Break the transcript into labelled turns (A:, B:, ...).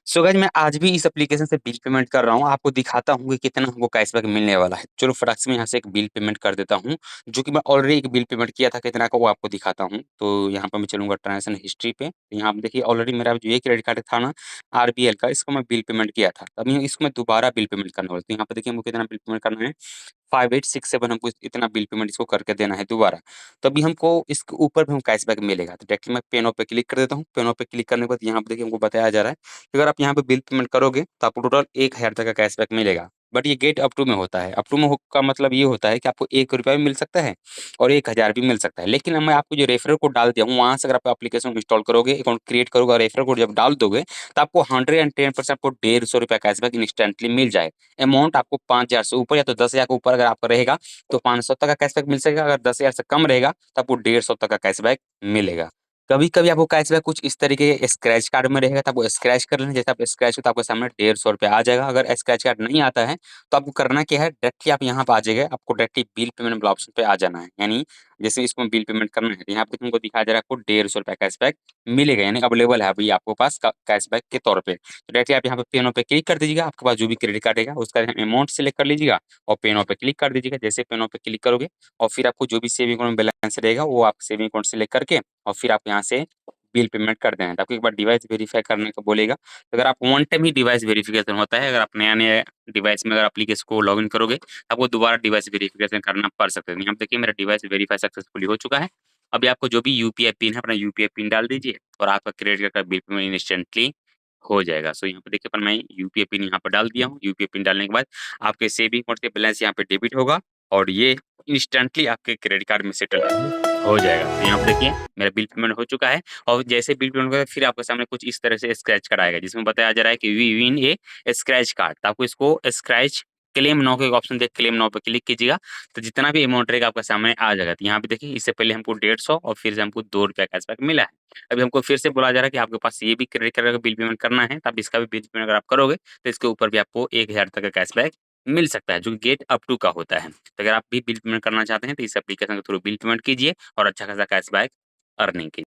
A: So guys मैं आज भी इस एप्लीकेशन से बिल पेमेंट कर रहा हूँ। आपको दिखाता हूँ कि कितना हमको कैशबैक मिलने वाला है। चलो फटाक से मैं यहाँ से एक बिल पेमेंट कर देता हूँ, जो कि मैं ऑलरेडी एक बिल पेमेंट किया था कितना का वो आपको दिखाता हूँ। तो यहाँ पे मैं चलूँगा ट्रांज़ैक्शन हिस्ट्री पे। यहाँ पे देखिए ऑलरेडी मेरा जो ये क्रेडिट कार्ड था ना आरबीएल का, इसको मैं बिल पेमेंट किया था। अब ये इसको मैं दोबारा बिल पेमेंट करने वाला हूँ। तो यहाँ पे देखिए हमको कितना बिल पेमेंट करना है, 5867 हमको इतना बिल पेमेंट इसको करके देना है दोबारा। तभी हमको इसके ऊपर भी हम कैशबैक मिलेगा। तो डायरेक्टली मैं पे नाउ पे क्लिक कर देता हूँ। पे नाउ पे क्लिक करने के बाद यहाँ पे देखिए हमको बताया जा रहा है कि अगर आप यहाँ पे बिल पेमेंट करोगे तो आपको टोटल 1000 तक का कैशबैक मिलेगा। बट ये गेट अप टू में होता है। अप टू में हो का मतलब ये होता है कि आपको ₹1 भी मिल सकता है और 1000 भी मिल सकता है। लेकिन अब मैं आपको जो रेफरल कोड डाल दिया हूँ, वहाँ से अगर आप एप्लीकेशन इंस्टॉल करोगे, अकाउंट क्रिएट करोगे और रेफरल कोड जब डाल दोगे, तो आपको 110% आपको ₹150 कैशबैक इंस्टेंटली मिल जाएगा। अमाउंट आपको 5000 से ऊपर या तो 10,000 के ऊपर अगर आपका रहेगा, तो 500 तक का कैशबैक मिल सकेगा। अगर 10,000 से कम रहेगा, तो आपको 150 तक का कैशबैक मिलेगा। कभी-कभी आपको कैशबैक कुछ इस तरीके के स्क्रैच कार्ड में रहेगा, तो आपको स्क्रैच कर लेना। जैसे आप स्क्रैच हो तो आपके सामने ₹150 आ जाएगा। अगर स्क्रैच कार्ड नहीं आता है, तो आपको करना क्या है, डायरेक्टली आप यहाँ पे आ जाइए, आपको डायरेक्टली बिल पेमेंट वाला ऑप्शन पे आ जाना है। यानी जैसे इसको बिल पेमेंट करना है, तो यहाँ पे तुमको दिखाया जा रहा है आपको ₹150 कैशबैक मिलेगा, यानी अवेलेबल है अभी आपके पास क कैशबैक के तौर पे। तो डायरेक्टली आप यहाँ पे पे नाउ पे क्लिक कर दीजिएगा, आपके पास जो भी क्रेडिट कार्ड रहेगा उसका अमाउंट सिलेक्ट कर लीजिएगा और पे नाउ पे क्लिक कर दीजिएगा। जैसे पे नाउ पे क्लिक करोगे और फिर आपको जो भी सेविंग अकाउंट में बैलेंस रहेगा, वो आप सेविंग अकाउंट सेलेक्ट करके और फिर आप यहाँ से बिल पेमेंट कर देना है। तो आपको एक बार डिवाइस वेरीफाई करने को बोलेगा। तो अगर आप वन टाइम ही डिवाइस वेरिफिकेशन होता है, अगर आप नया-नया डिवाइस में अगर एप्लीकेशन को लॉगिन करोगे, आपको दोबारा डिवाइस वेरिफिकेशन करना पड़ सकता है। यहाँ पे देखिए मेरा डिवाइस वेरीफाई सक्सेसफुली हो चुका है। अभी आपको जो भी यूपीआई पिन है, अपना यूपीआई पिन डाल दीजिए और आपका क्रेडिट कार्ड का बिल पेमेंट इंस्टेंटली हो जाएगा। सो यहाँ पे देखिए अपन मैं यूपीआई पिन यहाँ पे डाल दिया हूँ। यूपीआई पिन डालने के बाद आपके सेविंग अकाउंट के बैलेंस यहाँ पे डेबिट होगा और ये इंस्टेंटली आपके क्रेडिट कार्ड में सेटल हो जाएगा। तो यहाँ पे देखिए मेरा बिल पेमेंट हो चुका है और जैसे बिल पेमेंट होगा फिर आपके सामने कुछ इस तरह से स्क्रैच कार्ड आएगा, जिसमें बताया जा रहा है कि we win a scratch card. तो आपको इसको स्क्रैच क्लेम नाउ का एक ऑप्शन देख क्लेम नाउ पे क्लिक कीजिएगा, तो जितना भी अमाउंट रहेगा आपके सामने आ जाएगा। तो यहाँ पे देखिए इससे पहले हमको 150 और फिर से हमको ₹2 कैशबैक मिला है। अभी हमको फिर से बोला जा रहा है कि आपके पास ये भी क्रेडिट कार्ड का बिल पेमेंट करना है, तो आप इसका भी बिल पेमेंट अगर आप करोगे, तो इसके ऊपर भी आपको 1000 तक का कैशबैक मिल सकता है, जो कि गेट अप टू का होता है। तो अगर आप भी बिल पेमेंट करना चाहते हैं, तो इस एप्लीकेशन के थ्रू बिल पेमेंट कीजिए और अच्छा खासा कैशबैक अर्निंग कीजिए।